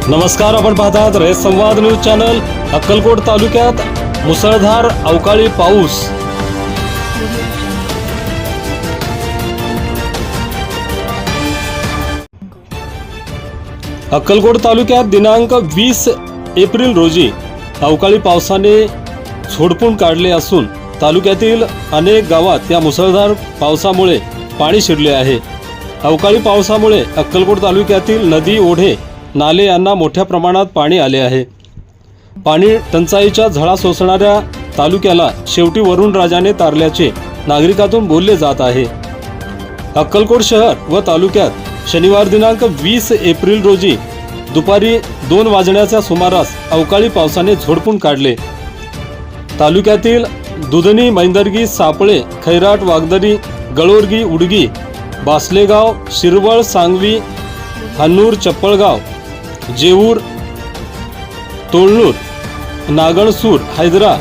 नमस्कार, आपण पाहतात रे संवाद न्यूज चॅनल। अक्कलकोट तालुक्यात मुसळधार अवकाळी पाऊस। अक्कलकोट तालुक्यात दिनांक 20 एप्रिल रोजी अवकाळी पावसाने झोडपून काढले असून तालुक्यातील अनेक गावात या मुसळधार पावसामुळे पाणी शिरले आहे। अवकाळी पावसामुळे अक्कलकोट तालुक्यातील नदी, ओढे, नाले यांना मोठ्या प्रमाणात पाणी आले आहे। पाणी टंचाईच्या झळा सोसणाऱ्या तालुक्याला शेवटी वरुणराजाने तारल्याचे नागरिकातून बोलले जात आहे। अक्कलकोट शहर व तालुक्यात शनिवार दिनांक 20 एप्रिल रोजी दुपारी 2 वाजण्याच्या सुमारास अवकाळी पावसाने झोडपून काढले। तालुक्यातील दुधनी, मैंदर्गी, सापळे, खैराट, वागदरी, गळोरगी, उडगी, बासलेगाव, शिरवळ, सांगवी, हन्नूर, चप्पळगाव, जेऊर, तोळनूर, नागणसूर, हैदरा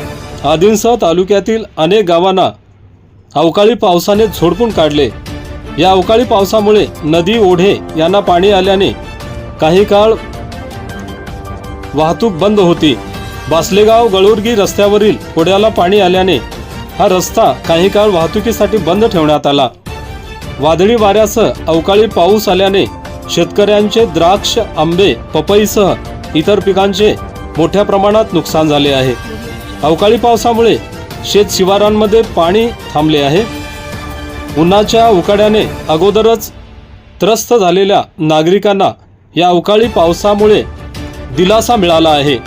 आदींसह तालुक्यातील अनेक गावांना अवकाळी पावसाने झोडपून काढले। या अवकाळी पावसामुळे नदी, ओढे यांना पाणी आल्याने काही काळ वाहतूक बंद होती। बासलेगाव गळोरगी रस्त्यावरील ओढ्याला पाणी आल्याने हा रस्ता काही काळ वाहतुकीसाठी बंद ठेवण्यात आला। वादळी वाऱ्यासह अवकाळी पाऊस आल्याने शेतकऱ्यांचे द्राक्ष, आंबे, पपईसह इतर पिकांचे मोठ्या प्रमाणात नुकसान झाले आहे। अवकाळी पावसामुळे शेत शिवारांमध्ये पाणी थांबले आहे। उन्हाच्या उकाड्याने अगोदरच त्रस्त झालेल्या नागरिकांना या अवकाळी पावसामुळे दिलासा मिळाला आहे।